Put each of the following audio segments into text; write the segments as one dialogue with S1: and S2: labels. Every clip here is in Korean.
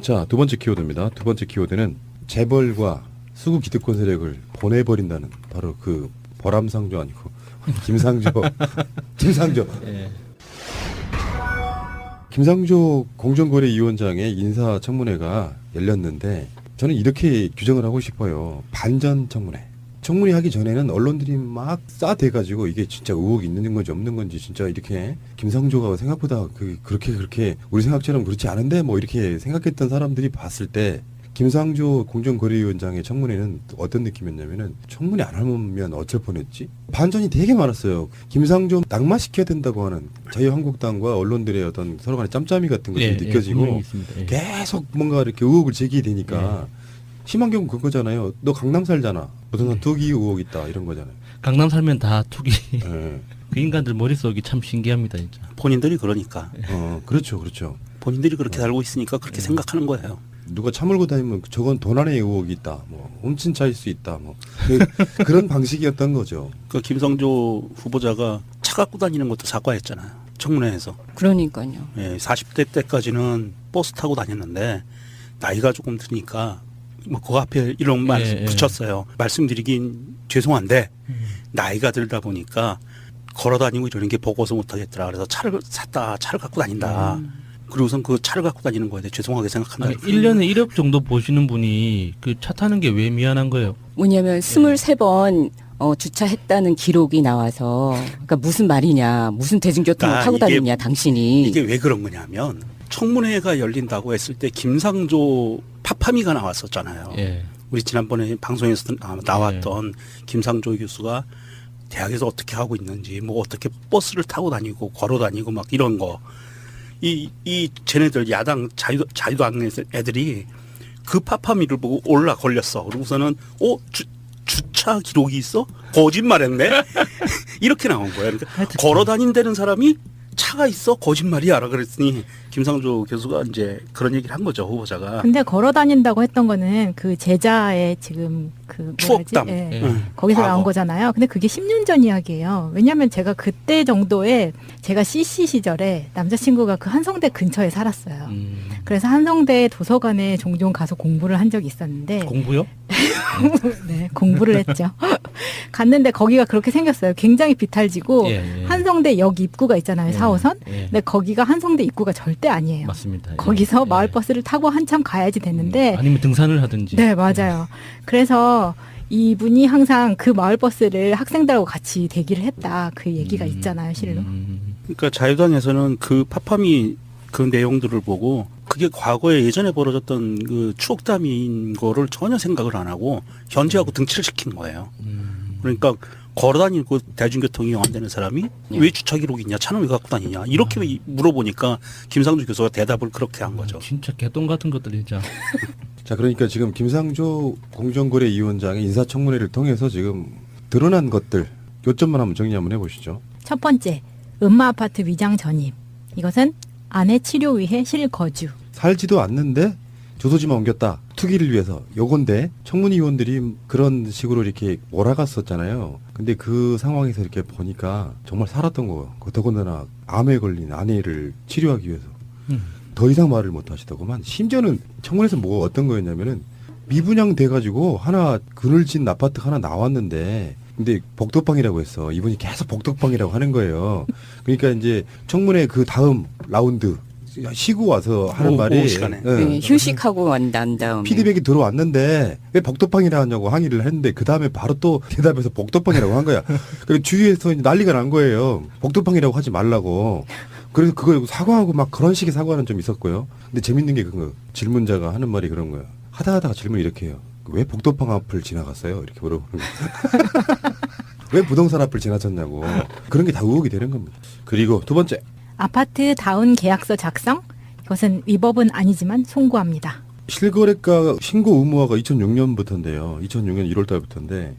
S1: 자, 두 번째 키워드입니다. 두 번째 키워드는 재벌과 수구 기득권 세력을 보내버린다는 바로 그 벌암상조 아니고 김상조. 김상조.
S2: 예.
S1: 김상조 공정거래위원장의 인사청문회가 열렸는데 저는 이렇게 규정을 하고 싶어요. 반전 청문회. 청문회 하기 전에는 언론들이 막 싸대가지고 이게 진짜 의혹이 있는 건지 없는 건지 진짜 이렇게 김상조가 생각보다 그렇게 우리 생각처럼 그렇지 않은데 뭐 이렇게 생각했던 사람들이 봤을 때 김상조 공정거래위원장의 청문회는 어떤 느낌이었냐면은 청문회 안 하면 어쩔 뻔했지? 반전이 되게 많았어요. 김상조 낙마시켜야 된다고 하는 자유한국당과 언론들의 어떤 서로 간의 짬짬이 같은 것이 느껴지고
S2: 예.
S1: 계속 뭔가 이렇게 의혹을 제기되니까 심한 경우 그거잖아요. 너 강남 살잖아. 부동산 투기 의혹 있다 이런 거잖아요.
S2: 강남 살면 다 투기.
S1: 예.
S2: 그 인간들 머릿속이 참 신기합니다, 진짜.
S3: 본인들이 그러니까.
S1: 그렇죠, 그렇죠.
S3: 본인들이 그렇게 알고 있으니까 그렇게 생각하는 거예요.
S1: 누가 차 몰고 다니면 저건 돈 안에 의혹이 있다. 뭐 훔친 차일 수 있다. 뭐 그런 방식이었던 거죠.
S3: 그 김성조 후보자가 차 갖고 다니는 것도 사과했잖아요. 청문회에서.
S4: 그러니까요.
S3: 예, 40대 때까지는 버스 타고 다녔는데 나이가 조금 드니까 뭐 그 앞에 이런 말 붙였어요. 말씀드리긴 죄송한데 나이가 들다 보니까 걸어 다니고 이러는 게 버거워서 못 하겠더라. 그래서 차를 샀다. 차를 갖고 다닌다. 그리고선 그 차를 갖고 다니는 거에 대해 죄송하게 생각한다.
S2: 아니, 1년에 1억 정도 보시는 분이 그 차 타는 게 왜 미안한 거예요?
S4: 뭐냐면 23번 주차했다는 기록이 나와서 그러니까 무슨 말이냐. 무슨 대중교통을 타고 다니냐 당신이.
S3: 이게 왜 그런 거냐면 청문회가 열린다고 했을 때 김상조 파파미가 나왔었잖아요.
S2: 예.
S3: 우리 지난번에 방송에서 나왔던 김상조 교수가 대학에서 어떻게 하고 있는지 뭐 어떻게 버스를 타고 다니고 걸어 다니고 막 이런 거. 이 쟤네들 야당 자유당 애들이 그 파파미를 보고 올라 걸렸어. 그러고서는 주차 기록이 있어? 거짓말했네. 이렇게 나온 거야. 그러니까 걸어 다닌다는 사람이 차가 있어? 거짓말이야라 그랬더니 김상조 교수가 이제 그런 얘기를 한 거죠, 후보자가.
S5: 근데 걸어 다닌다고 했던 거는 그 제자의 지금 그
S3: 추억담.
S5: 거기서
S3: 과거.
S5: 나온 거잖아요. 근데 그게 10년 전 이야기예요. 왜냐하면 제가 그때 정도에 제가 CC 시절에 남자친구가 그 한성대 근처에 살았어요. 그래서 한성대 도서관에 종종 가서 공부를 한 적이 있었는데
S2: 공부요?
S5: 네, 공부를 했죠. 갔는데 거기가 그렇게 생겼어요. 굉장히 비탈지고 한성대 역 입구가 있잖아요. 4호선. 근데 거기가 한성대 입구가 절대 아니에요.
S2: 맞습니다.
S5: 거기서 마을버스를 타고 한참 가야지 됐는데
S2: 아니면 등산을 하든지.
S5: 네, 맞아요. 그래서 이분이 항상 그 마을버스를 학생들하고 같이 대기를 했다. 그 얘기가 있잖아요, 실로.
S3: 그러니까 자유당에서는 그 파파미 그 내용들을 보고 그게 과거에 예전에 벌어졌던 그 추억담인 거를 전혀 생각을 안 하고 현재하고 등치를 시킨 거예요. 그러니까 걸어 다니고 대중교통 이용 안 되는 사람이 왜 주차 기록이 있냐, 차는 왜 갖고 다니냐 이렇게 물어보니까 김상조 교수가 대답을 그렇게 한 거죠.
S2: 진짜 개똥 같은 것들 진짜.
S1: 자, 그러니까 지금 김상조 공정거래위원장의 인사청문회를 통해서 지금 드러난 것들 요점만 한번 정리 한번 해보시죠.
S5: 첫 번째, 음마아파트 위장 전입. 이것은 아내 치료 위해 실거주.
S1: 살지도 않는데 주소지만 옮겼다. 투기를 위해서. 요건데 청문위원들이 그런 식으로 이렇게 몰아갔었잖아요. 근데 그 상황에서 이렇게 보니까 정말 살았던 거예요. 더군다나 암에 걸린 아내를 치료하기 위해서. 더 이상 말을 못 하시더구만. 심지어는 청문회에서 뭐가 어떤 거였냐면은 미분양 돼가지고 하나 그늘진 아파트 하나 나왔는데 근데 복덕방이라고 했어. 이분이 계속 복덕방이라고 하는 거예요. 그러니까 이제 청문회 그 다음 라운드 쉬고 와서 하는 말이
S3: 오후 시간에.
S4: 네, 휴식하고 난 다음에
S1: 피드백이 들어왔는데 왜 복덕방이라 하냐고 항의를 했는데 그 다음에 바로 또 대답해서 복덕방이라고 한 거야. 그리고 주위에서 이제 난리가 난 거예요. 복덕방이라고 하지 말라고. 그래서 그걸 사과하고 막 그런 식의 사과는 좀 있었고요. 근데 재밌는 게 그거 질문자가 하는 말이 그런 거야. 하다가 질문 이렇게 해요. 왜 복덕방 앞을 지나갔어요? 이렇게 물어보는 거예요. 왜 부동산 앞을 지나쳤냐고. 그런 게 다 의혹이 되는 겁니다. 그리고 두 번째.
S5: 아파트 다운 계약서 작성. 이것은 위법은 아니지만 송구합니다.
S1: 실거래가 신고 의무화가 2006년부터인데요. 2006년 1월 달부터인데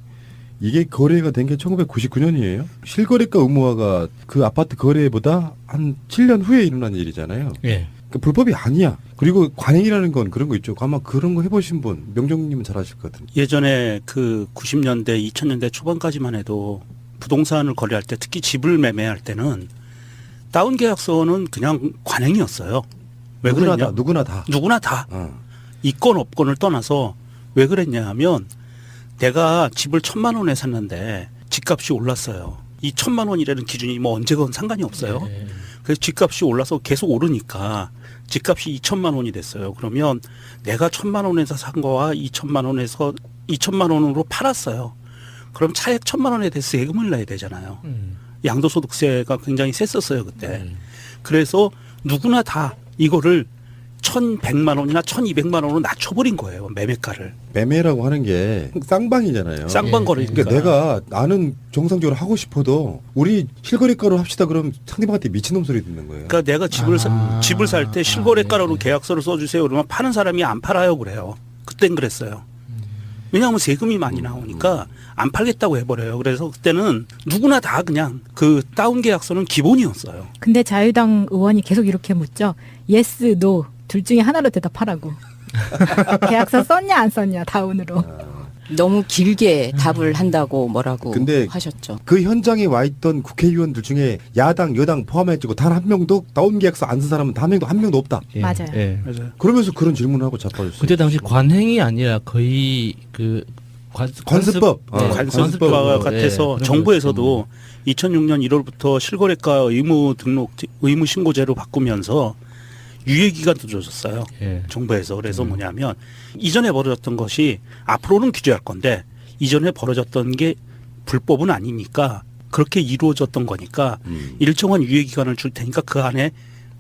S1: 이게 거래가 된 게 1999년이에요. 실거래가 의무화가 그 아파트 거래보다 한 7년 후에 일어난 일이잖아요.
S2: 예.
S1: 그러니까 불법이 아니야. 그리고 관행이라는 건 그런 거 있죠. 아마 그런 거 해보신 분, 명정님은 잘 아실 것 같은데.
S3: 예전에 그 90년대, 2000년대 초반까지만 해도 부동산을 거래할 때 특히 집을 매매할 때는 다운 계약서는 그냥 관행이었어요. 왜 그랬냐?
S1: 누구나 다.
S3: 누구나 다.
S1: 어.
S3: 있건 없건을 떠나서 왜 그랬냐 하면 내가 집을 1,000만 원에 샀는데 집값이 올랐어요. 이 1,000만 원이라는 기준이 뭐 언제건 상관이 없어요.
S2: 네.
S3: 그래서 집값이 올라서 계속 오르니까 집값이 2,000만 원이 됐어요. 그러면 내가 1,000만 원에서 산 거와 2,000만 원에서 2,000만 원으로 팔았어요. 그럼 차액 1,000만 원에 대해서 세금을 내야 되잖아요. 양도소득세가 굉장히 셌었어요 그때. 그래서 누구나 다 이거를 1,100만 원이나 1,200만 원으로 낮춰버린 거예요 매매가를.
S1: 매매라고 하는 게 쌍방이잖아요.
S3: 쌍방 거래니까.
S1: 그러니까 내가 나는 정상적으로 하고 싶어도 우리 실거래가로 합시다 그럼 상대방한테 미친놈 소리 듣는 거예요.
S3: 그러니까 내가 집을 살 때 실거래가로 계약서를 써주세요 그러면 파는 사람이 안 팔아요 그래요. 그땐 그랬어요. 왜냐하면 세금이 많이 나오니까 안 팔겠다고 해버려요. 그래서 그때는 누구나 다 그냥 그 다운 계약서는 기본이었어요.
S5: 근데 자유당 의원이 계속 이렇게 묻죠. yes, no 둘 중에 하나로 대답하라고. 계약서 썼냐 안 썼냐 다운으로.
S4: 너무 길게 답을 한다고 뭐라고
S1: 근데
S4: 하셨죠.
S1: 그 현장에 와 있던 국회의원들 중에 야당, 여당 포함해가지고 단 한 명도 다운 계약서 안 쓴 사람은 한 명도 없다.
S2: 예.
S5: 맞아요.
S2: 예.
S3: 맞아요.
S1: 그러면서 그런 질문을 하고 자빠졌어요.
S2: 그때 당시 관행이 아니라 거의 그
S1: 관습법.
S3: 관습과 같아서
S2: 예,
S3: 정부에서도 2006년 1월부터 실거래가 의무 신고제로 바꾸면서 유예 기간도 줘줬어요.
S2: 예.
S3: 정부에서. 그래서 뭐냐면 이전에 벌어졌던 것이 앞으로는 규제할 건데 이전에 벌어졌던 게 불법은 아니니까 그렇게 이루어졌던 거니까 일정한 유예 기간을 줄 테니까 그 안에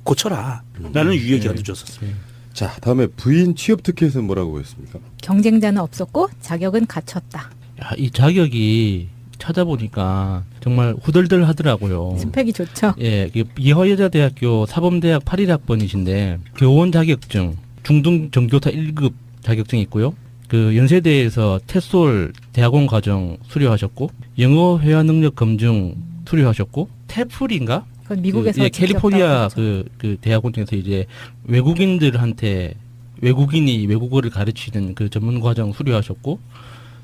S3: 고쳐라 라는 유예 기간도 줬었어요.
S1: 자, 다음에 부인 취업 특혜에서는 뭐라고 했습니까?
S5: 경쟁자는 없었고 자격은 갖췄다.
S2: 야, 이 자격이 찾아보니까 정말 후덜덜 하더라고요.
S5: 스펙이 좋죠.
S2: 예, 이화여자대학교 사범대학 81학번이신데 교원 자격증, 중등 정교사 1급 자격증이 있고요. 그 연세대에서 테솔 대학원 과정 수료하셨고 영어 회화 능력 검증 수료하셨고 테플인가?
S5: 그건 미국에서
S2: 예,
S5: 직접
S2: 캘리포니아
S5: 따온 거죠.
S2: 그 대학원에서 이제 외국인들한테 외국인이 외국어를 가르치는 그 전문 과정 수료하셨고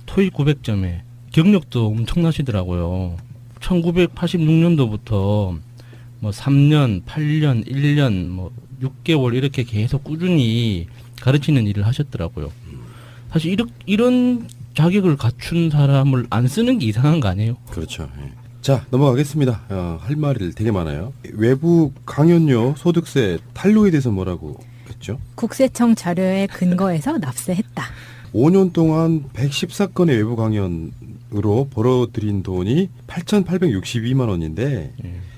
S2: 토익 900점에 경력도 엄청나시더라고요. 1986년도부터 뭐 3년, 8년, 1년, 뭐 6개월 이렇게 계속 꾸준히 가르치는 일을 하셨더라고요. 사실 이런 자격을 갖춘 사람을 안 쓰는 게 이상한 거 아니에요?
S1: 그렇죠. 예. 자, 넘어가겠습니다. 할 말이 되게 많아요. 외부 강연료 소득세 탄로에 대해서 뭐라고 했죠?
S5: 국세청 자료에 근거해서 납세했다.
S1: 5년 동안 114건의 외부 강연으로 벌어들인 돈이 8,862만 원인데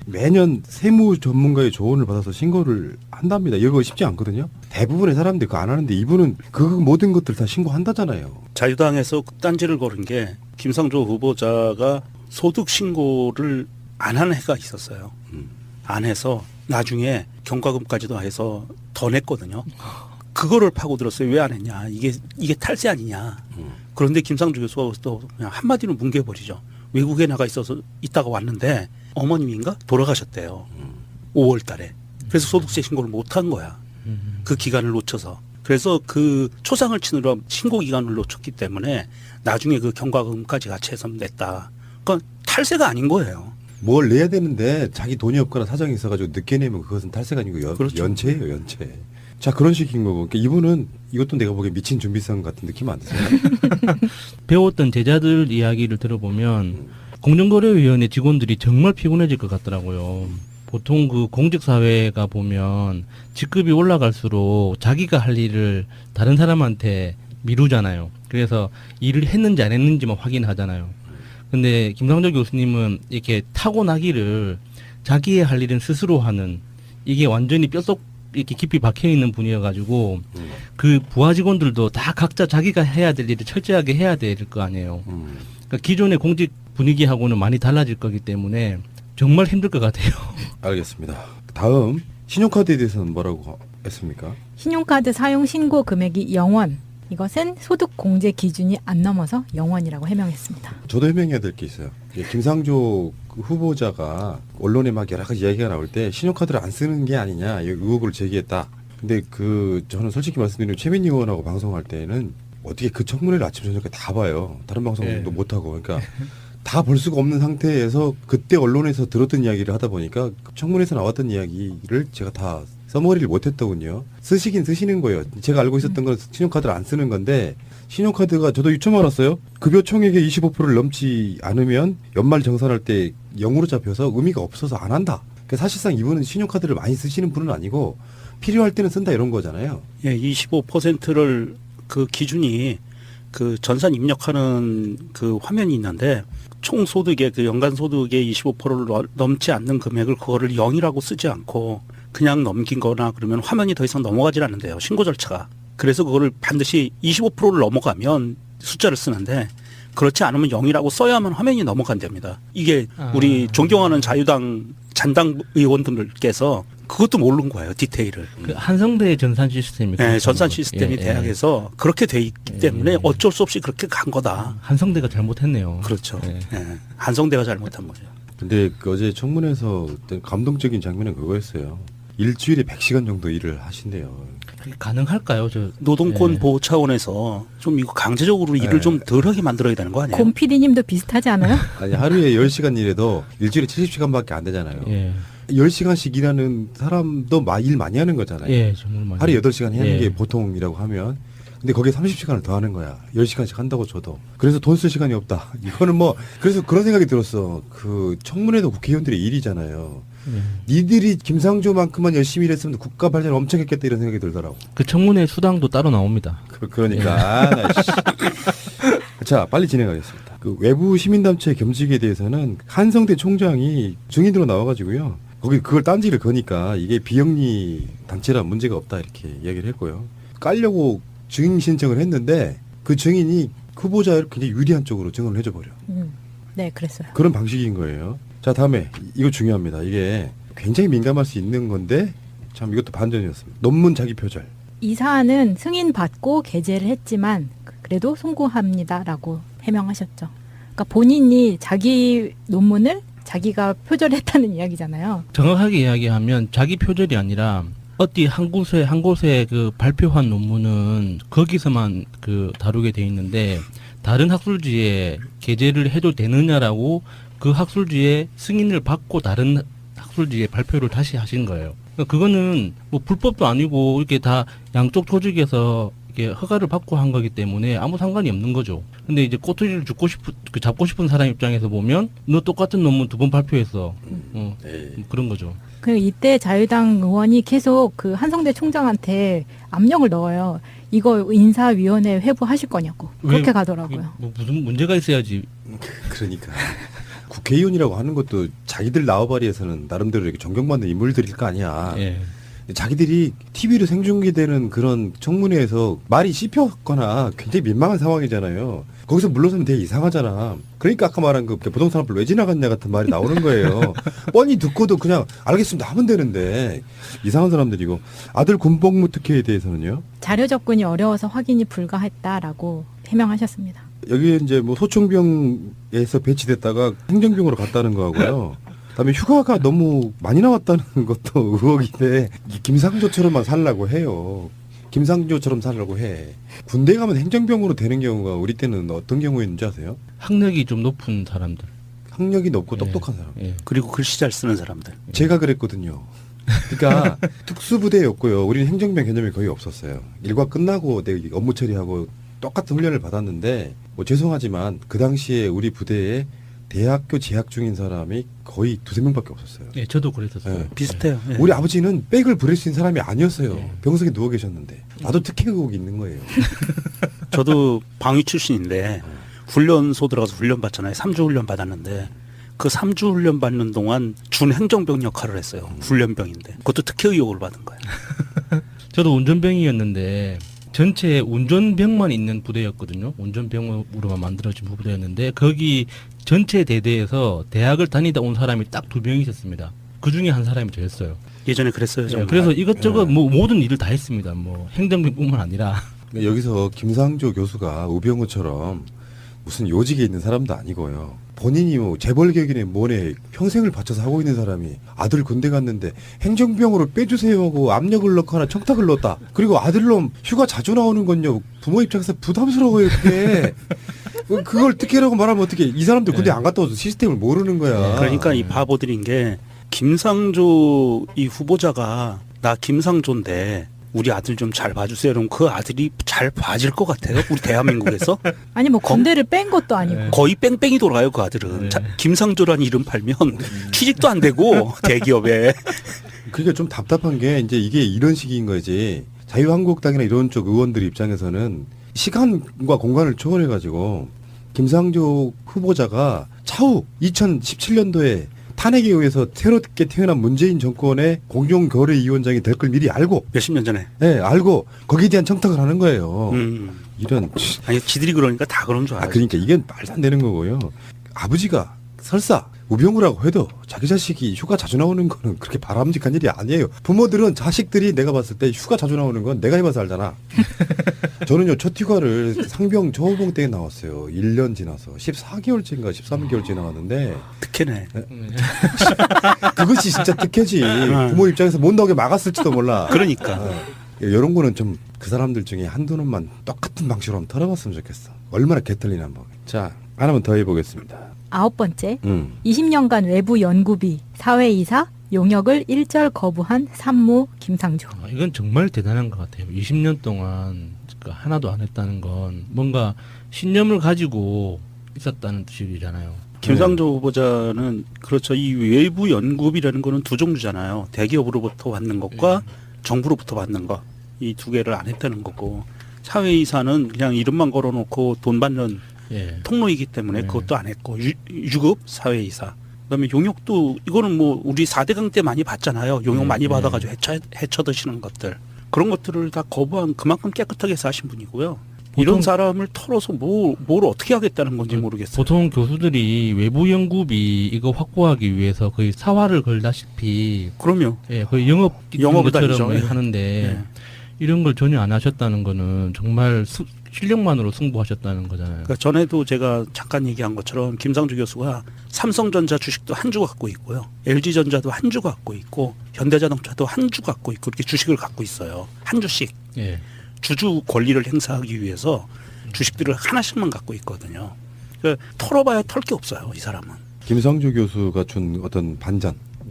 S1: 매년 세무 전문가의 조언을 받아서 신고를 한답니다. 이거 쉽지 않거든요. 대부분의 사람들이 그거 안 하는데 이분은 그 모든 것들 다 신고한다잖아요.
S3: 자유당에서 딴지를 걸은 게 김상조 후보자가 소득 신고를 안 한 해가 있었어요. 안 해서 나중에 경과금까지도 해서 더 냈거든요. 그거를 파고들었어요. 왜 안 했냐. 이게 탈세 아니냐. 그런데 김상조 교수가 또 그냥 한마디로 뭉개버리죠. 외국에 나가 있다가 왔는데 어머님인가 돌아가셨대요. 5월 달에. 그래서 소득세 신고를 못 한 거야. 그 기간을 놓쳐서. 그래서 그 초상을 치느라 신고 기간을 놓쳤기 때문에 나중에 그 경과금까지 같이 해서 냈다. 그러니까 탈세가 아닌 거예요.
S1: 뭘 내야 되는데 자기 돈이 없거나 사정이 있어가지고 늦게 내면 그것은 탈세가 아니고
S3: 그렇죠.
S1: 연체예요, 연체. 자, 그런 식인 거고. 그러니까 이분은 이것도 내가 보기에 미친 준비성 같은 느낌 안 드세요?
S2: 배웠던 제자들 이야기를 들어보면 공정거래위원회 직원들이 정말 피곤해질 것 같더라고요. 보통 그 공직사회가 보면 직급이 올라갈수록 자기가 할 일을 다른 사람한테 미루잖아요. 그래서 일을 했는지 안 했는지만 확인하잖아요. 근데 김상조 교수님은 이렇게 타고나기를 자기의 할 일은 스스로 하는 이게 완전히 뼛속 이렇게 깊이 박혀 있는 분이어가지고 그 부하 직원들도 다 각자 자기가 해야 될 일을 철저하게 해야 될 거 아니에요. 그러니까 기존의 공직 분위기하고는 많이 달라질 거기 때문에 정말 힘들 것 같아요.
S1: 알겠습니다. 다음 신용카드에 대해서는 뭐라고 했습니까?
S5: 신용카드 사용 신고 금액이 0원. 이것은 소득 공제 기준이 안 넘어서 0원이라고 해명했습니다.
S1: 저도 해명해야 될 게 있어요. 김상조 후보자가 언론에 막 여러 가지 이야기가 나올 때 신용카드를 안 쓰는 게 아니냐 의혹을 제기했다. 근데 저는 솔직히 말씀드리면 최민희 의원하고 방송할 때는 어떻게 그 청문회를 아침 저녁에 다 봐요. 다른 방송도 못 하고 그러니까 다 볼 수가 없는 상태에서 그때 언론에서 들었던 이야기를 하다 보니까 청문회에서 나왔던 이야기를 제가 다 써머리를 못했더군요. 쓰시긴 쓰시는 거예요. 제가 알고 있었던 건 신용카드를 안 쓰는 건데 신용카드가 저도 유치원 알았어요. 급여 총액의 25%를 넘지 않으면 연말 정산할 때 0으로 잡혀서 의미가 없어서 안 한다. 그러니까 사실상 이분은 신용카드를 많이 쓰시는 분은 아니고 필요할 때는 쓴다 이런 거잖아요.
S3: 예, 25%를 그 기준이 그 전산 입력하는 그 화면이 있는데 총 소득의 그 연간 소득의 25%를 넘지 않는 금액을 그거를 0이라고 쓰지 않고 그냥 넘긴 거나 그러면 화면이 더 이상 넘어가질 않는데요. 신고 절차가. 그래서 그거를 반드시 25%를 넘어가면 숫자를 쓰는데 그렇지 않으면 0이라고 써야만 화면이 넘어간답니다. 이게 우리 존경하는 자유당 잔당 의원들께서 그것도 모르는 거예요. 디테일을.
S2: 그 한성대 전산 시스템이
S3: 네, 전산 시스템이 대학에서 그렇게 돼 있기 때문에 어쩔 수 없이 그렇게 간 거다.
S2: 한성대가 잘못했네요.
S3: 그렇죠.
S2: 예.
S3: 예, 한성대가 잘못한 거죠.
S1: 근데 그 어제 청문회에서 어떤 감동적인 장면은 그거였어요. 일주일에 100시간 정도 일을 하신대요.
S2: 그게 가능할까요? 저
S3: 노동권
S2: 예.
S3: 보호 차원에서 좀 이거 강제적으로 일을 좀 덜하게 만들어야 되는 거 아니에요?
S5: 곰 PD님도 비슷하지 않아요?
S1: 아니 하루에 10시간 일해도 일주일에 70시간밖에 안 되잖아요.
S2: 예.
S1: 10시간씩 일하는 사람도 일 많이 하는 거잖아요.
S2: 예, 정말 많이.
S1: 하루에 8시간 하는
S2: 예.
S1: 게 보통이라고 하면 근데 거기에 30시간을 더 하는 거야. 10시간씩 한다고 줘도. 그래서 돈 쓸 시간이 없다. 이거는 뭐 그래서 그런 생각이 들었어. 그 청문회도 국회의원들의 일이잖아요. 니들이 김상조만큼만 열심히 일했으면 국가 발전 엄청 했겠다 이런 생각이 들더라고.
S2: 그 청문회 수당도 따로 나옵니다.
S1: 그러니까. 자, 빨리 진행하겠습니다. 그 외부 시민단체 겸직에 대해서는 한성대 총장이 증인으로 나와가지고요. 거기 그걸 딴지를 거니까 이게 비영리 단체라 문제가 없다 이렇게 이야기를 했고요. 깔려고 증인 신청을 했는데 그 증인이 후보자를 굉장히 유리한 쪽으로 증언을 해줘 버려.
S5: 네, 그랬어요.
S1: 그런 방식인 거예요. 자, 다음에 이거 중요합니다. 이게 굉장히 민감할 수 있는 건데 참 이것도 반전이었습니다. 논문 자기 표절.
S5: 이 사안은 승인 받고 게재를 했지만 그래도 송구합니다라고 해명하셨죠. 그러니까 본인이 자기 논문을 자기가 표절했다는 이야기잖아요.
S2: 정확하게 이야기하면 자기 표절이 아니라 어디 한 곳에 그 발표한 논문은 거기서만 그 다루게 돼 있는데 다른 학술지에 게재를 해도 되느냐라고 그 학술지에 승인을 받고 다른 학술지에 발표를 다시 하신 거예요. 그거는 뭐 불법도 아니고 이렇게 다 양쪽 조직에서 이렇게 허가를 받고 한 거기 때문에 아무 상관이 없는 거죠. 근데 이제 꼬투리를 잡고 싶은 사람 입장에서 보면 너 똑같은 논문 2번 발표했어. 그런 거죠.
S5: 그 이때 자유당 의원이 계속 그 한성대 총장한테 압력을 넣어요. 이거 인사위원회 회부하실 거냐고. 그렇게 가더라고요.
S2: 뭐 무슨 문제가 있어야지.
S1: 그러니까 국회의원이라고 하는 것도 자기들 나와바리에서는 나름대로 이렇게 존경받는 인물들일 거 아니야.
S2: 예.
S1: 자기들이 TV로 생중계되는 그런 청문회에서 말이 씹혔거나 굉장히 민망한 상황이잖아요. 거기서 물러서면 되게 이상하잖아. 그러니까 아까 말한 그 부동산업을 왜 지나갔냐 같은 말이 나오는 거예요. 뻔히 듣고도 그냥 알겠습니다 하면 되는데 이상한 사람들이고. 아들 군복무 특혜에 대해서는요?
S5: 자료 접근이 어려워서 확인이 불가했다라고 해명하셨습니다.
S1: 여기에 이제 뭐 소총병에서 배치됐다가 행정병으로 갔다는 거하고요. 그다음에 휴가가 너무 많이 나왔다는 것도 의혹인데 김상조처럼만 살라고 해요. 김상조처럼 살라고 해. 군대 가면 행정병으로 되는 경우가 우리 때는 어떤 경우였는지 아세요?
S2: 학력이 좀 높은 사람들.
S1: 학력이 높고
S2: 예.
S1: 똑똑한 사람.
S2: 예.
S3: 그리고 글씨 잘 쓰는 사람들.
S1: 제가 그랬거든요. 그러니까 특수부대였고요. 우리는 행정병 개념이 거의 없었어요. 일과 끝나고 내 업무 처리하고 똑같은 훈련을 받았는데 뭐 죄송하지만 그 당시에 우리 부대에 대학교 재학 중인 사람이 거의 2-3명밖에 없었어요.
S2: 예, 저도 그랬었어요.
S1: 예.
S3: 비슷해요. 예.
S1: 우리 아버지는 백을 부릴 수 있는 사람이 아니었어요.
S2: 예.
S1: 병석에 누워 계셨는데 나도 특혜 의혹이 있는 거예요.
S3: 저도 방위 출신인데 훈련소 들어가서 훈련 받잖아요. 3주 훈련 받았는데 그 3주 훈련 받는 동안 준 행정병 역할을 했어요. 훈련병인데 그것도 특혜 의혹을 받은 거예요.
S2: 저도 운전병이었는데 전체 운전병만 있는 부대였거든요. 운전병으로만 만들어진 부대였는데 거기 전체 대대에서 대학을 다니다 온 사람이 딱 2명 있었습니다. 그 중에 한 사람이 저였어요.
S3: 예전에 그랬어요.
S2: 예, 그래서 이것저것 뭐 모든 일을 다 했습니다. 뭐 행정병뿐만 아니라.
S1: 여기서 김상조 교수가 우병우처럼 무슨 요직에 있는 사람도 아니고요. 본인이 뭐 재벌격이네 뭐네 평생을 바쳐서 하고 있는 사람이 아들 군대 갔는데 행정병으로 빼주세요 하고 압력을 넣거나 청탁을 넣었다. 그리고 아들놈 휴가 자주 나오는 건요. 부모 입장에서 부담스러워요. 그게. 그걸 특혜라고 말하면 어떻게 이 사람들 군대 안 갔다 와서 시스템을 모르는 거야.
S3: 그러니까 이 바보들인 게 김상조 이 후보자가 나 김상조인데 우리 아들 좀 잘 봐주세요. 그럼 그 아들이 잘 봐질 것 같아요. 우리 대한민국에서.
S5: 아니 뭐 군대를 뺀 것도 아니고.
S3: 거의 뺑뺑이 돌아요. 그 아들은.
S2: 네.
S3: 김상조라는 이름 팔면 취직도 안 되고 대기업에.
S1: 그러니까 좀 답답한 게 이제 이게 이런 식인 거지. 자유한국당이나 이런 쪽 의원들 입장에서는 시간과 공간을 초월해가지고 김상조 후보자가 차후 2017년도에 탄핵에 의해서 새롭게 태어난 문재인 정권의 공정거래위원장이 될 걸 미리 알고
S3: 몇십 년 전에.
S1: 네, 알고 거기에 대한 청탁을 하는 거예요. 이런
S3: 아니 지들이 그러니까 다 그런 줄 알아요.
S1: 그러니까 이게 말도 안 되는 거고요. 아버지가 설사 우병우라고 해도 자기 자식이 휴가 자주 나오는 거는 그렇게 바람직한 일이 아니에요. 부모들은 자식들이 내가 봤을 때 휴가 자주 나오는 건 내가 해봐서 알잖아. 저는요 첫 휴가를 상병 저호봉 때 나왔어요. 1년 지나서 14개월째인가 13개월째 나왔는데
S3: 특혜네.
S1: 그것이 진짜 특혜지. 부모 입장에서 못 나오게 막았을지도 몰라.
S3: 그러니까.
S1: 이런 거는 좀 그 사람들 중에 한두 놈만 똑같은 방식으로 한번 털어봤으면 좋겠어. 얼마나 개털리나 한번. 자, 하나만 더 해보겠습니다.
S5: 9번째,
S1: 20년
S5: 20년간 외부 연구비, 사회이사, 용역을 일절 거부한 산무 김상조.
S2: 이건 정말 대단한 것 같아요. 20년 동안 하나도 안 했다는 건 뭔가 신념을 가지고 있었다는 뜻이잖아요.
S3: 김상조 후보자는 그렇죠. 이 외부 연구비라는 거는 두 종류잖아요. 대기업으로부터 받는 것과 정부로부터 받는 것. 이 두 개를 안 했다는 거고 사회이사는 그냥 이름만 걸어놓고 돈 받는
S2: 예.
S3: 통로이기 때문에 그것도 안 했고 유급 사회이사. 그다음에 용역도 이거는 뭐 우리 4대강 때 많이 봤잖아요. 용역 많이 받아가지고 해쳐 드시는 것들. 그런 것들을 다 거부한 그만큼 깨끗하게 사신 분이고요. 이런 사람을 털어서 뭘 어떻게 하겠다는 건지 모르겠어요.
S2: 보통 교수들이 외부 연구비 이거 확보하기 위해서 거의 사활을 걸다시피
S3: 그럼요.
S2: 예, 거의 영업을
S3: 영업을
S2: 것처럼
S3: 다니죠.
S2: 하는데
S3: 예.
S2: 이런 걸 전혀 안 하셨다는 거는 정말 실력만으로 승부하셨다는 거잖아요.
S3: 그러니까 전에도 제가 잠깐 얘기한 것처럼 김상조 교수가 삼성전자 주식도 한 주 갖고 있고요. LG전자도 한 주 갖고 있고 현대자동차도 한 주 갖고 있고 이렇게 주식을 갖고 있어요. 한 주씩.
S2: 예.
S3: 주주 권리를 행사하기 위해서 주식들을 하나씩만 갖고 있거든요. 그러니까 털어봐야 털 게 없어요. 이 사람은.
S1: 김상조 교수가 준 어떤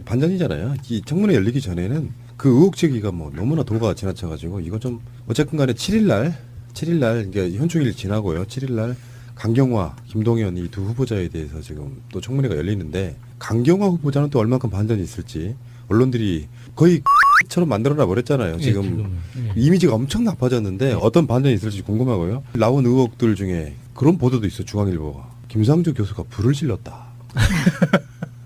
S1: 반전이잖아요. 이 청문회 열리기 전에는 그 의혹 제기가 뭐 너무나 도가 지나쳐가지고 이거 좀 어쨌든 간에 7일날 이게 현충일 지나고요. 7일날 강경화, 김동연 이 두 후보자에 대해서 지금 또 청문회가 열리는데 강경화 후보자는 또 얼마큼 반전이 있을지 언론들이 거의 처럼 만들어놔 버렸잖아요. 지금 이미지가 엄청 나빠졌는데 어떤 반전이 있을지 궁금하고요. 나온 의혹들 중에 그런 보도도 있어요. 중앙일보가. 김상조 교수가 불을 질렀다.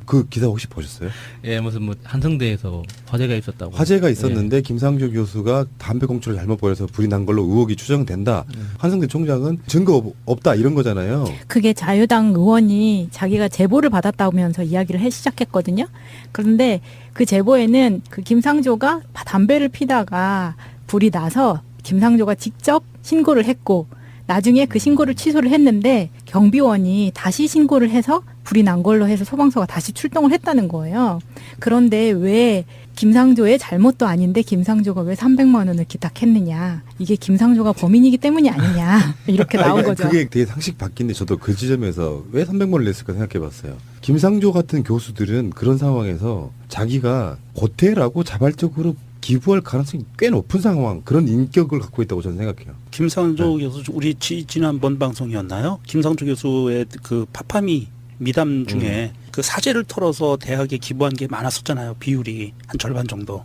S1: 그 기사 혹시 보셨어요?
S2: 예, 무슨 뭐 한성대에서 화재가 있었다고.
S1: 화재가 있었는데 김상조 교수가 담배 공초를 잘못 버려서 불이 난 걸로 의혹이 추정된다. 한성대 총장은 증거 없다 이런 거잖아요.
S5: 그게 자유당 의원이 자기가 제보를 받았다면서 이야기를 해 시작했거든요. 그런데 그 제보에는 그 김상조가 담배를 피다가 불이 나서 김상조가 직접 신고를 했고 나중에 그 신고를 취소를 했는데 경비원이 다시 신고를 해서 불이 난 걸로 해서 소방서가 다시 출동을 했다는 거예요. 그런데 왜 김상조의 잘못도 아닌데 김상조가 왜 300만 원을 기탁했느냐. 이게 김상조가 범인이기 때문이 아니냐. 이렇게 나온 거죠.
S1: 그게 되게 상식 바뀐데 저도 그 지점에서 왜 300만 원을 냈을까 생각해 봤어요. 김상조 같은 교수들은 그런 상황에서 자기가 고태라고 자발적으로 기부할 가능성이 꽤 높은 상황, 그런 인격을 갖고 있다고 저는 생각해요.
S3: 김상조 교수 우리 지난번 방송이었나요? 김상조 교수의 그 파파미 미담 중에 그 사재를 털어서 대학에 기부한 게 많았었잖아요. 비율이 한 절반 정도.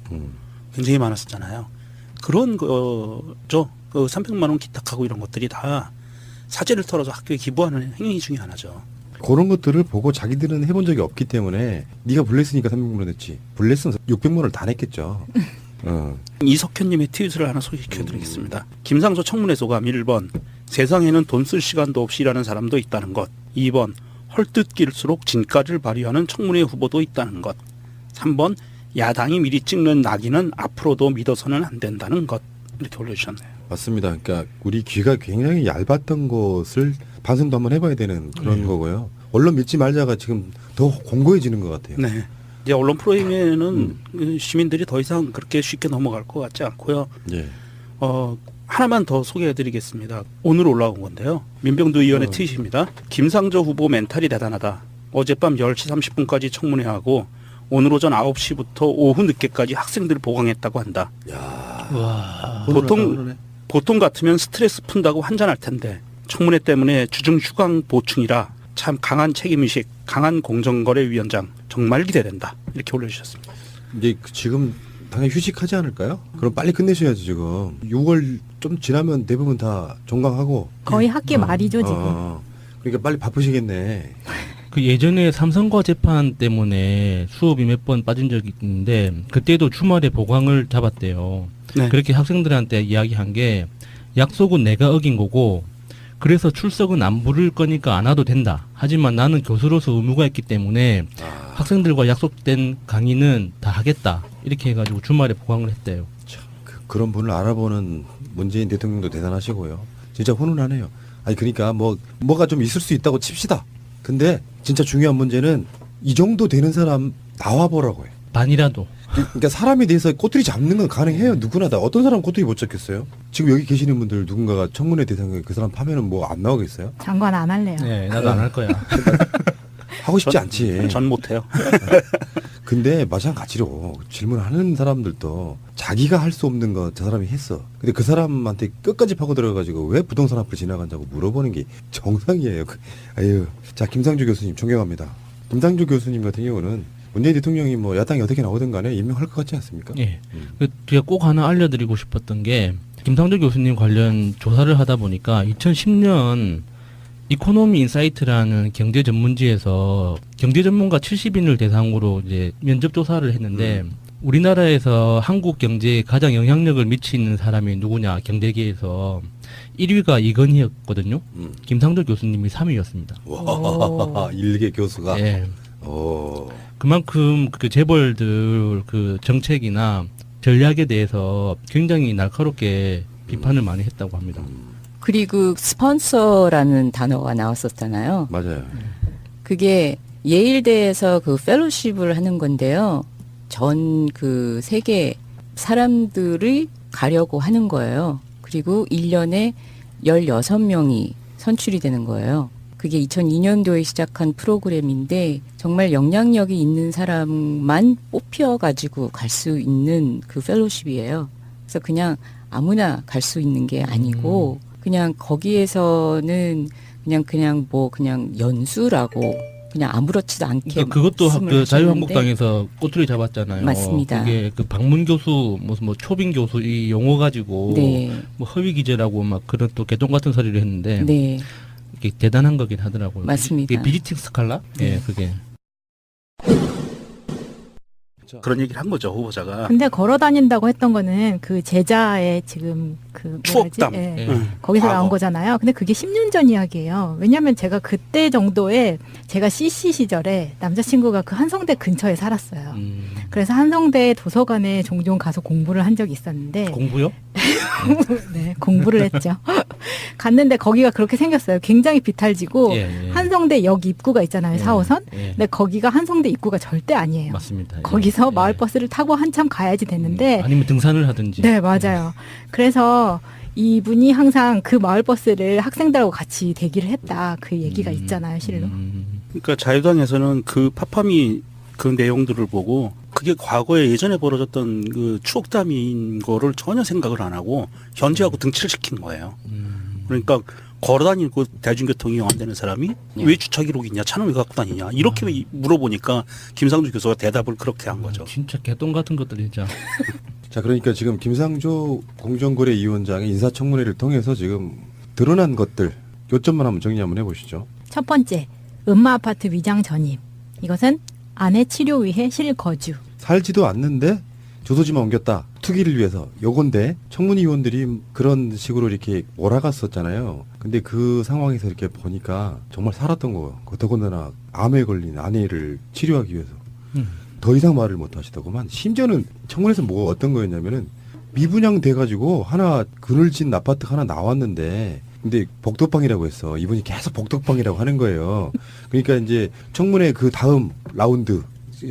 S3: 굉장히 많았었잖아요. 그런 거죠. 그 300만 원 기탁하고 이런 것들이 다 사재를 털어서 학교에 기부하는 행위 중에 하나죠.
S1: 그런 것들을 보고 자기들은 해본 적이 없기 때문에 네가 불냈으니까 300만 원 냈지. 불냈으면 600만 원을 다 냈겠죠.
S3: 이석현님의 트윗을 하나 소개시켜드리겠습니다. 김상조 청문회 소감 1번. 세상에는 돈 쓸 시간도 없이 일하는 사람도 있다는 것. 2번. 헐뜯 길수록 진가를 발휘하는 청문회 후보도 있다는 것. 3번. 야당이 미리 찍는 낙인은 앞으로도 믿어서는 안 된다는 것. 이렇게 올려주셨네요.
S1: 맞습니다. 그러니까 우리 귀가 굉장히 얇았던 것을 반성도 한번 해봐야 되는 그런 거고요. 언론 믿지 말자가 지금 더 공고해지는 것 같아요.
S3: 네. 이제 언론 프레임에는 시민들이 더 이상 그렇게 쉽게 넘어갈 것 같지 않고요.
S1: 예.
S3: 하나만 더 소개해드리겠습니다. 오늘 올라온 건데요. 민병두 의원의 트윗입니다. 김상조 후보 멘탈이 대단하다. 어젯밤 10시 30분까지 청문회하고 오늘 오전 9시부터 오후 늦게까지 학생들을 보강했다고 한다.
S2: 와.
S3: 보통 같으면 스트레스 푼다고 환장할 텐데 청문회 때문에 주중 휴강 보충이라 참 강한 책임의식, 강한 공정거래위원장 정말 기대된다. 이렇게 올려주셨습니다.
S1: 이제 지금 당연히 휴식하지 않을까요? 그럼 빨리 끝내셔야죠 지금. 6월 좀 지나면 대부분 다 종강하고.
S5: 거의 학기 말이죠 지금.
S1: 그러니까 빨리 바쁘시겠네.
S2: 그 예전에 삼성과 재판 때문에 수업이 몇 번 빠진 적이 있는데 그때도 주말에 보강을 잡았대요.
S3: 네.
S2: 그렇게 학생들한테 이야기한 게 약속은 내가 어긴 거고 그래서 출석은 안 부를 거니까 안 와도 된다. 하지만 나는 교수로서 의무가 있기 때문에 학생들과 약속된 강의는 다 하겠다. 이렇게 해가지고 주말에 보강을 했대요.
S1: 그런 분을 알아보는 문재인 대통령도 대단하시고요. 진짜 훈훈하네요. 아니 그러니까 뭐가 좀 있을 수 있다고 칩시다. 근데 진짜 중요한 문제는 이 정도 되는 사람 나와보라고 해.
S2: 반이라도.
S1: 그러니까 사람에 대해서 꼬투리 잡는 건 가능해요. 누구나 다. 어떤 사람은 꼬투리 못 잡겠어요? 지금 여기 계시는 분들 누군가가 청문회 대상에 그 사람 파면은 뭐 안 나오겠어요?
S5: 장관 안 할래요.
S2: 네, 나도 안 할 거야.
S1: 하고 싶지 않지.
S3: 전 못해요.
S1: 근데 마찬가지로 질문하는 사람들도 자기가 할 수 없는 거 저 사람이 했어. 근데 그 사람한테 끝까지 파고 들어가가지고 왜 부동산 앞을 지나간다고 물어보는 게 정상이에요. 아유. 자, 김상조 교수님 존경합니다. 김상조 교수님 같은 경우는 문재인 대통령이 뭐 야당이 어떻게 나오든 간에 임명할 것 같지 않습니까?
S2: 예. 제가 꼭 하나 알려드리고 싶었던 게 김상조 교수님 관련 조사를 하다 보니까 2010년 이코노미 인사이트라는 경제 전문지에서 경제 전문가 70인을 대상으로 이제 면접 조사를 했는데 우리나라에서 한국 경제에 가장 영향력을 미치는 사람이 누구냐 경제계에서 1위가 이건희였거든요. 김상조 교수님이 3위였습니다.
S1: 와, 일개 교수가.
S2: 예.
S1: 오.
S2: 그만큼 그 재벌들 그 정책이나 전략에 대해서 굉장히 날카롭게 비판을 많이 했다고 합니다.
S4: 그리고 스폰서라는 단어가 나왔었잖아요.
S1: 맞아요.
S4: 그게 예일대에서 그 펠로십을 하는 건데요. 전 그 세계 사람들이 가려고 하는 거예요. 그리고 1년에 16명이 선출이 되는 거예요. 그게 2002년도에 시작한 프로그램인데 정말 영향력이 있는 사람만 뽑혀가지고 갈 수 있는 그 펠로십이에요. 그래서 그냥 아무나 갈 수 있는 게 아니고 그냥 거기에서는 그냥 연수라고 그냥 아무렇지도 않게
S2: 그러니까 그것도
S4: 말씀을
S2: 그
S4: 하셨는데
S2: 자유한국당에서 꼬투리 잡았잖아요.
S4: 맞습니다.
S2: 그게 그 박문 교수 무슨 뭐 초빙 교수 이 용어 가지고
S4: 네.
S2: 뭐 허위 기재라고 막 그런 또 개똥 같은 소리를 했는데
S4: 네.
S2: 이게 대단한 거긴 하더라고요.
S4: 맞습니다.
S2: 이게 비지팅 스칼라?
S4: 네.
S2: 예, 그게.
S3: 그런 얘기를 한 거죠, 후보자가.
S5: 근데 걸어 다닌다고 했던 거는 그 제자의 지금 그 뭐라지?
S3: 추억담.
S5: 예.
S2: 예.
S5: 거기서
S3: 과거.
S5: 나온 거잖아요. 근데 그게 10년 전 이야기예요. 왜냐하면 제가 그때 정도에 제가 CC 시절에 남자친구가 그 한성대 근처에 살았어요. 그래서 한성대 도서관에 종종 가서 공부를 한 적이 있었는데
S2: 공부요?
S5: 네, 공부를 했죠. 갔는데 거기가 그렇게 생겼어요. 굉장히 비탈지고
S2: 예, 예.
S5: 한성대 역 입구가 있잖아요.
S2: 예,
S5: 4호선.
S2: 예.
S5: 근데 거기가 한성대 입구가 절대 아니에요.
S2: 맞습니다. 예.
S5: 거기서
S2: 예.
S5: 마을버스를 타고 한참 가야지 됐는데
S2: 아니면 등산을 하든지.
S5: 네, 맞아요. 그래서 이분이 항상 그 마을버스를 학생들하고 같이 대기를 했다. 그 얘기가 있잖아요, 실로.
S3: 그러니까 자유당에서는 그 파파미 그 내용들을 보고 그게 과거에 예전에 벌어졌던 그 추억담인 거를 전혀 생각을 안 하고 현재하고 등치를 시킨 거예요. 그러니까 걸어다니고 대중교통 이용 안 되는 사람이 왜 주차 기록이 있냐, 차는 왜 갖고 다니냐 이렇게 물어보니까 김상조 교수가 대답을 그렇게 한 거죠.
S2: 진짜 개똥 같은 것들 진짜.
S1: 자, 그러니까 지금 김상조 공정거래위원장의 인사청문회를 통해서 지금 드러난 것들 요점만 한번 정리 한번 해보시죠.
S5: 첫 번째, 음마아파트 위장 전입. 이것은 아내 치료 위해 실거주.
S1: 살지도 않는데 주소지만 옮겼다. 투기를 위해서. 요건데 청문위원들이 그런 식으로 이렇게 몰아갔었잖아요. 근데 그 상황에서 이렇게 보니까 정말 살았던 거예요. 더군다나 암에 걸린 아내를 치료하기 위해서. 더 이상 말을 못 하시더구만. 심지어는 청문회에서 어떤 거였냐면은 미분양 돼가지고 하나 그늘진 아파트 하나 나왔는데 근데 복덕방이라고 했어. 이분이 계속 복덕방이라고 하는 거예요. 그러니까 이제 청문회 그 다음 라운드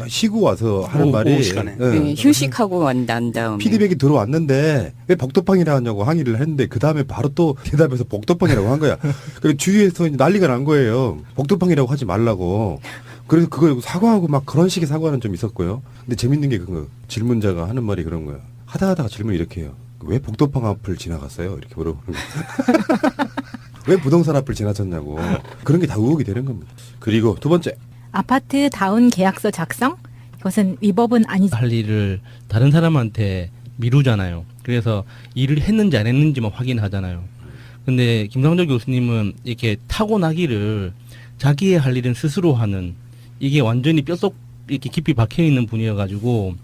S1: 쉬고 와서 하는 말이
S3: 오후 시간에.
S4: 네, 휴식하고 난 다음에
S1: 피드백이 들어왔는데 왜 복덕방이라고 하냐고 항의를 했는데 그 다음에 바로 또 대답해서 복덕방이라고 한 거야. 그 주위에서 이제 난리가 난 거예요. 복덕방이라고 하지 말라고. 그래서 그걸 사과하고 막 그런 식의 사과는 좀 있었고요. 근데 재밌는 게 그거 질문자가 하는 말이 그런 거야. 하다가 질문을 이렇게 해요. 왜 복덕방 앞을 지나갔어요? 이렇게 물어보는 거야. 왜 부동산 앞을 지나쳤냐고. 그런 게 다 의혹이 되는 겁니다. 그리고 두 번째.
S5: 아파트 다운 계약서 작성? 이것은 위법은 아니죠.
S2: 할 일을 다른 사람한테 미루잖아요. 그래서 일을 했는지 안 했는지만 확인하잖아요. 근데 김상조 교수님은 이렇게 타고나기를 자기의 할 일은 스스로 하는, 이게 완전히 뼛속 이렇게 깊이 박혀 있는 분이어가지고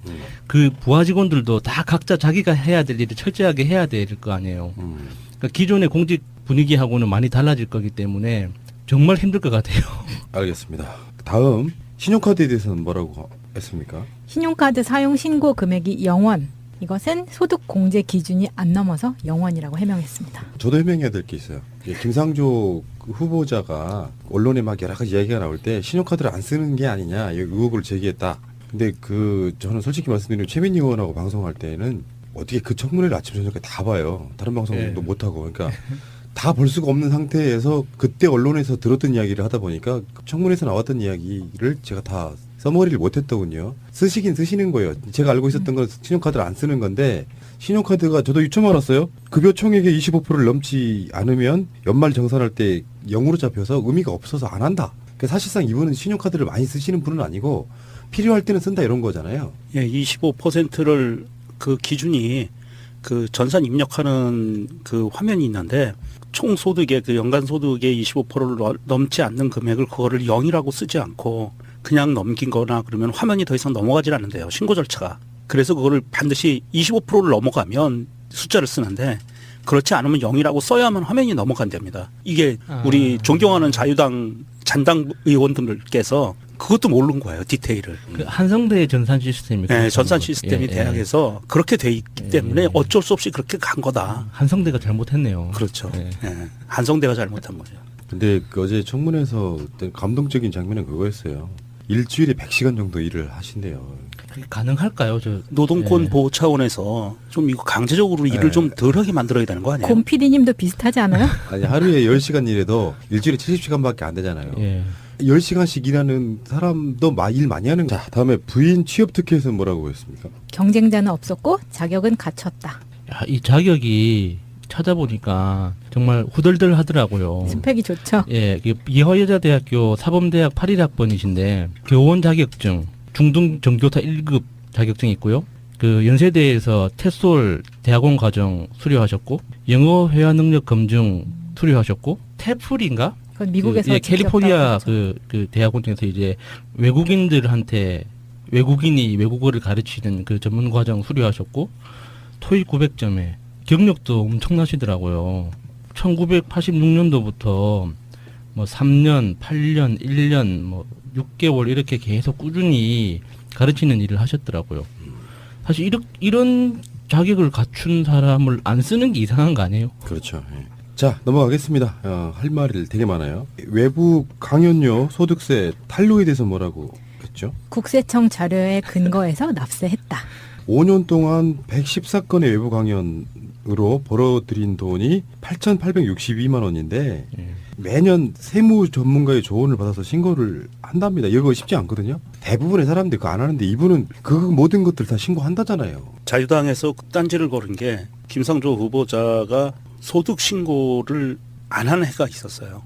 S2: 그 부하 직원들도 다 각자 자기가 해야 될 일을 철저하게 해야 될 거 아니에요. 그러니까 기존의 공직 분위기하고는 많이 달라질 거기 때문에 정말 힘들 것 같아요.
S1: 알겠습니다. 다음 신용카드에 대해서는 뭐라고 했습니까?
S5: 신용카드 사용 신고 금액이 0원. 이것은 소득 공제 기준이 안 넘어서 0원이라고 해명했습니다.
S1: 저도 해명해야 될 게 있어요. 김상조 후보자가 언론에 막 여러 가지 이야기가 나올 때 신용카드를 안 쓰는 게 아니냐 이 의혹을 제기했다. 근데 저는 솔직히 말씀드리면 최민희 의원하고 방송할 때는 어떻게 그 청문회를 아침 저녁에 다 봐요. 다른 방송도 못 하고 그러니까 다 볼 수가 없는 상태에서 그때 언론에서 들었던 이야기를 하다 보니까 청문회에서 나왔던 이야기를 제가 다 써머리를 못했더군요. 쓰시긴 쓰시는 거예요. 제가 알고 있었던 건 신용카드를 안 쓰는 건데 신용카드가 저도 유추 알았어요. 급여 총액의 25%를 넘지 않으면 연말 정산할 때 0으로 잡혀서 의미가 없어서 안 한다. 그러니까 사실상 이분은 신용카드를 많이 쓰시는 분은 아니고 필요할 때는 쓴다 이런 거잖아요.
S3: 예, 25%를 그 기준이 그 전산 입력하는 그 화면이 있는데 총 소득의 그 연간 소득의 25%를 넘지 않는 금액을 그거를 0이라고 쓰지 않고 그냥 넘긴 거나 그러면 화면이 더 이상 넘어가질 않는데요. 신고 절차가. 그래서 그거를 반드시 25%를 넘어가면 숫자를 쓰는데 그렇지 않으면 0이라고 써야만 화면이 넘어간답니다. 이게 우리 존경하는 자유당 잔당 의원들께서 그것도 모르는 거예요. 디테일을.
S2: 그 한성대의 전산 시스템이.
S3: 네, 전산 시스템이 대학에서 그렇게 돼 있기 때문에
S2: 예.
S3: 어쩔 수 없이 그렇게 간 거다.
S2: 한성대가 잘못했네요.
S3: 그렇죠.
S2: 예.
S3: 예. 한성대가 잘못한 거죠.
S1: 근데 그 어제 청문회에서 어떤 감동적인 장면은 그거였어요. 일주일에 100시간 정도 일을 하신대요.
S2: 그게 가능할까요?
S3: 노동권
S2: 예.
S3: 보호 차원에서 좀 이거 강제적으로 일을 좀 덜하게 만들어야 되는 거 아니에요?
S5: 곰 PD님도 비슷하지 않아요?
S1: 아니 하루에 10시간 일해도 일주일에 70시간밖에 안 되잖아요.
S2: 예.
S1: 10시간씩 일하는 사람도 일 많이 하는 거야. 자, 다음에 부인 취업 특혜에서는 뭐라고 했습니까?
S5: 경쟁자는 없었고 자격은 갖췄다.
S2: 야, 이 자격이 찾아보니까 정말 후덜덜 하더라고요.
S5: 스펙이 좋죠.
S2: 예, 이화여자대학교 사범대학 81학번이신데 교원 자격증, 중등 정교사 1급 자격증이 있고요. 그 연세대에서 테솔 대학원 과정 수료하셨고 영어 회화 능력 검증 수료하셨고 테플인가?
S5: 그건 미국에서
S2: 예, 캘리포니아
S5: 지켰다고
S2: 그 대학원에서 이제 외국인들한테 외국인이 외국어를 가르치는 그 전문 과정 수료하셨고 토익 900점에 경력도 엄청나시더라고요. 1986년도부터 뭐 3년, 8년, 1년, 뭐 6개월 이렇게 계속 꾸준히 가르치는 일을 하셨더라고요. 사실 이런 자격을 갖춘 사람을 안 쓰는 게 이상한 거 아니에요?
S1: 그렇죠. 예. 자, 넘어가겠습니다. 할 말이 되게 많아요. 외부 강연료 소득세 탄로에 대해서 뭐라고 했죠?
S5: 국세청 자료에 근거해서 납세했다.
S1: 5년 동안 114건의 외부 강연으로 벌어들인 돈이 8,862만 원인데
S2: 예.
S1: 매년 세무 전문가의 조언을 받아서 신고를 한답니다. 이거 쉽지 않거든요. 대부분의 사람들이 그거 안 하는데 이분은 그 모든 것들 다 신고한다잖아요.
S3: 자유당에서 딴지를 걸은 게 김상조 후보자가 소득 신고를 안 하는 해가 있었어요.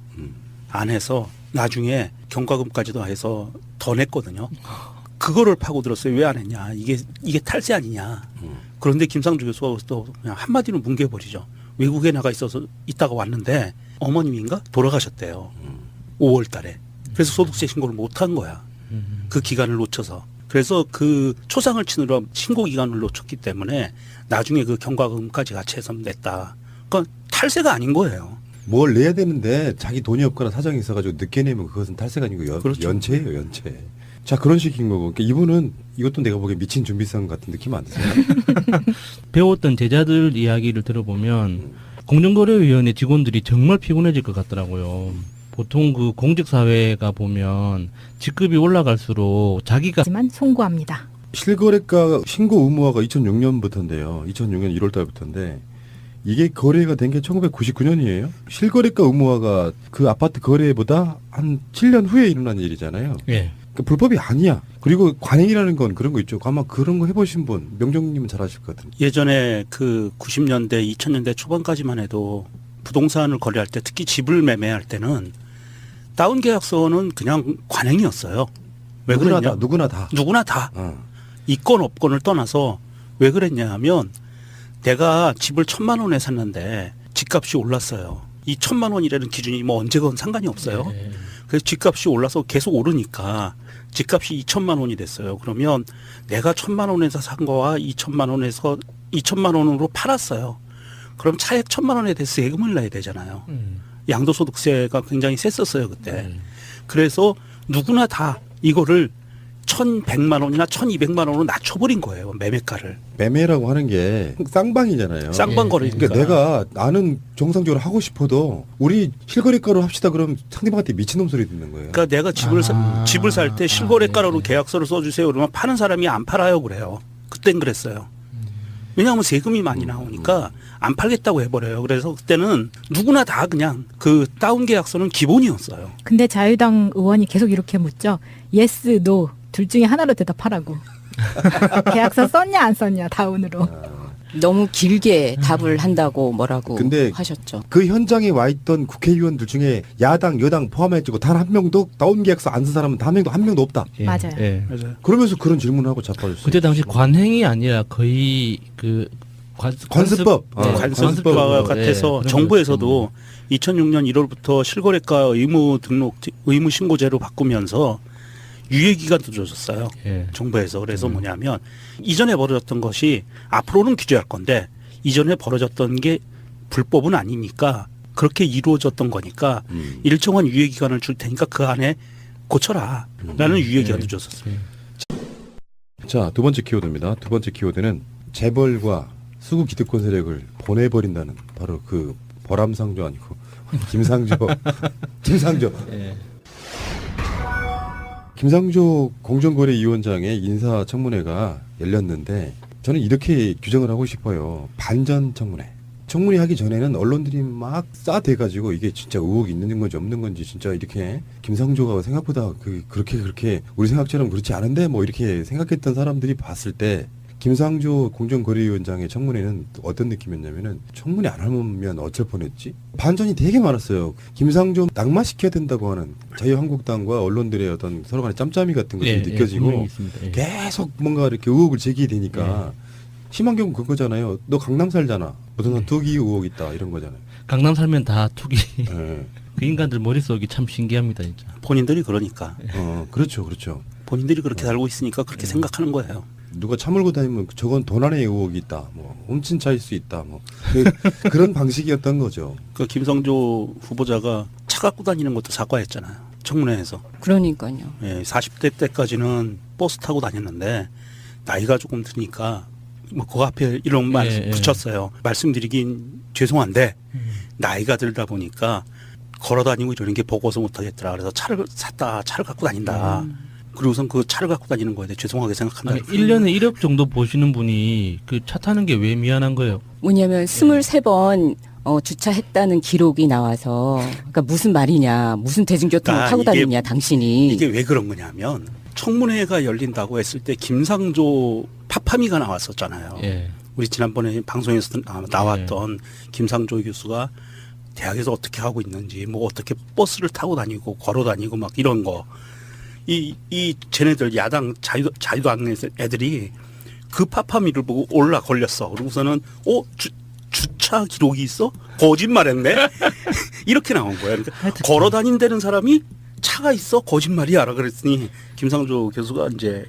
S3: 안 해서 나중에 경과금까지도 해서 더 냈거든요. 그거를 파고들었어요. 왜 안 했냐. 이게 탈세 아니냐. 그런데 김상조 교수가 또 그냥 한마디로 뭉개버리죠. 외국에 나가 있다가 왔는데 어머님인가 돌아가셨대요. 5월 달에. 그래서 소득세 신고를 못한 거야. 그 기간을 놓쳐서. 그래서 그 초상을 치느라 신고 기간을 놓쳤기 때문에 나중에 그 경과금까지 같이 해서 냈다. 그러니까 탈세가 아닌 거예요.
S1: 뭘 내야 되는데 자기 돈이 없거나 사정이 있어가지고 늦게 내면 그것은 탈세가 아니고
S3: 그렇죠.
S1: 연체예요, 연체. 자, 그런 식인 거고. 그러니까 이분은 이것도 내가 보기엔 미친 준비성 같은 느낌 안 드세요?
S2: 배웠던 제자들 이야기를 들어보면 공정거래위원회 직원들이 정말 피곤해질 것 같더라고요. 보통 그 공직사회가 보면 직급이 올라갈수록 자기가
S5: 하지만 송구합니다.
S1: 실거래가 신고 의무화가 2006년부터인데요. 2006년 1월 달부터인데 이게 거래가 된 게 1999년이에요. 실거래가 의무화가 그 아파트 거래보다 한 7년 후에 일어난 일이잖아요.
S2: 예.
S1: 그 불법이 아니야. 그리고 관행이라는 건 그런 거 있죠. 아마 그런 거 해보신 분, 명정님은 잘 아실 것 같은데.
S3: 예전에 그 90년대, 2000년대 초반까지만 해도 부동산을 거래할 때 특히 집을 매매할 때는 다운 계약서는 그냥 관행이었어요. 왜
S1: 누구나
S3: 그랬냐?
S1: 다, 누구나 다.
S3: 누구나 다.
S1: 어.
S3: 있건 없건을 떠나서 왜 그랬냐 하면 내가 집을 1,000만 원에 샀는데 집값이 올랐어요. 이 1,000만 원이라는 기준이 뭐 언제건 상관이 없어요.
S2: 예.
S3: 그래서 집값이 올라서 계속 오르니까 집값이 2,000만 원이 됐어요. 그러면 내가 1,000만 원에서 산 거와 2,000만 원에서 2,000만 원으로 팔았어요. 그럼 차액 1,000만 원에 대해서 세금을 내야 되잖아요. 양도소득세가 굉장히 셌었어요 그때. 그래서 누구나 다 이거를 1,100만 원이나 1,200만 원으로 낮춰버린 거예요 매매가를.
S1: 매매라고 하는 게 쌍방이잖아요.
S3: 쌍방 거래니까.
S1: 그러니까 내가 나는 정상적으로 하고 싶어도 우리 실거래가로 합시다 그럼 상대방한테 미친놈 소리 듣는 거예요.
S3: 그러니까 내가 집을 살 때 실거래가로 계약서를 써주세요 그러면 파는 사람이 안 팔아요 그래요. 그땐 그랬어요. 왜냐하면 세금이 많이 나오니까 안 팔겠다고 해버려요. 그래서 그때는 누구나 다 그냥 그 다운 계약서는 기본이었어요.
S5: 근데 자유당 의원이 계속 이렇게 묻죠. yes, no 둘 중에 하나로 대답하라고. 계약서 썼냐 안 썼냐 다운으로.
S4: 너무 길게 답을 한다고 뭐라고
S1: 근데
S4: 하셨죠.
S1: 그 현장에 와 있던 국회의원들 중에 야당, 여당 포함해가지고 단 한 명도 다운 계약서 안 쓴 사람은 한 명도 없다.
S2: 예.
S5: 맞아요.
S2: 예.
S3: 맞아요.
S1: 그러면서 그런 질문을 하고 자빠졌어요.
S2: 그때 당시 관행이 아니라 거의 그
S1: 관습법.
S3: 관습과
S2: 예,
S3: 같아서
S2: 그런
S3: 정부에서도 2006년 1월부터 실거래가 의무 신고제로 바꾸면서 유예 기간도 줘줬어요.
S2: 예.
S3: 정부에서. 그래서 뭐냐면 이전에 벌어졌던 것이 앞으로는 규제할 건데 이전에 벌어졌던 게 불법은 아니니까 그렇게 이루어졌던 거니까 일정한 유예 기간을 줄 테니까 그 안에 고쳐라 라는 유예 기간도 줬었어요.
S1: 자, 두 번째 키워드입니다. 두 번째 키워드는 재벌과 수구 기득권 세력을 보내버린다는 바로 그 벌암상조 아니고 김상조.
S2: 예.
S1: 김상조 공정거래위원장의 인사청문회가 열렸는데 저는 이렇게 규정을 하고 싶어요. 반전 청문회. 청문회 하기 전에는 언론들이 막 싸대가지고 이게 진짜 의혹이 있는 건지 없는 건지 진짜 이렇게 김상조가 생각보다 그렇게 우리 생각처럼 그렇지 않은데 뭐 이렇게 생각했던 사람들이 봤을 때 김상조 공정거래위원장의 청문회는 어떤 느낌이었냐면은 청문회 안 하면 어쩔 뻔했지? 반전이 되게 많았어요. 김상조 낙마시켜야 된다고 하는 자유한국당과 언론들의 어떤 서로 간의 짬짬이 같은 것들이
S2: 예,
S1: 느껴지고
S2: 분명히 있습니다. 예.
S1: 계속 뭔가 이렇게 의혹을 제기되니까 심한 경우 그거잖아요. 너 강남 살잖아. 부동산 투기 의혹 있다 이런 거잖아요.
S2: 강남 살면 다 투기.
S1: 예.
S2: 그 인간들 머릿속이 참 신기합니다, 진짜.
S3: 본인들이 그러니까.
S1: 그렇죠.
S3: 본인들이 그렇게 살고 있으니까 그렇게 생각하는 거예요.
S1: 누가 차 몰고 다니면 저건 돈 안에 의혹이 있다. 뭐 훔친 차일 수 있다. 뭐 그런 방식이었던 거죠.
S3: 그 김성조 후보자가 차 갖고 다니는 것도 사과했잖아요. 청문회에서.
S4: 그러니까요.
S3: 예, 40대 때까지는 버스 타고 다녔는데 나이가 조금 드니까 뭐 그 앞에 이런 말
S2: 예, 예.
S3: 붙였어요. 말씀드리긴 죄송한데 나이가 들다 보니까 걸어 다니고 이러는 게 버거워서 못하겠더라. 그래서 차를 갖고 다닌다. 그리고선 그 차를 갖고 다니는 거에 대해 죄송하게 생각한다.
S2: 아니, 1년에 1억 정도 보시는 분이 그 차 타는 게 왜 미안한 거예요?
S4: 뭐냐면 23번 주차했다는 기록이 나와서 그러니까 무슨 말이냐. 무슨 대중교통을
S3: 그러니까
S4: 타고
S3: 이게-
S4: 다니냐 당신이.
S3: 이게 왜 그런 거냐면 청문회가 열린다고 했을 때 김상조 파파미가 나왔었잖아요.
S2: 예.
S3: 우리 지난번에 방송에서 나왔던 김상조 교수가 대학에서 어떻게 하고 있는지 뭐 어떻게 버스를 타고 다니고 걸어 다니고 막 이런 거. 이 쟤네들 야당 자유당 애들이 그 파파미를 보고 걸렸어. 그러고서는 주차 기록이 있어? 거짓말했네. 이렇게 나온 거야. 그러니까 걸어 다닌다는 사람이 차가 있어? 거짓말이야라 그랬더니 김상조 교수가 이제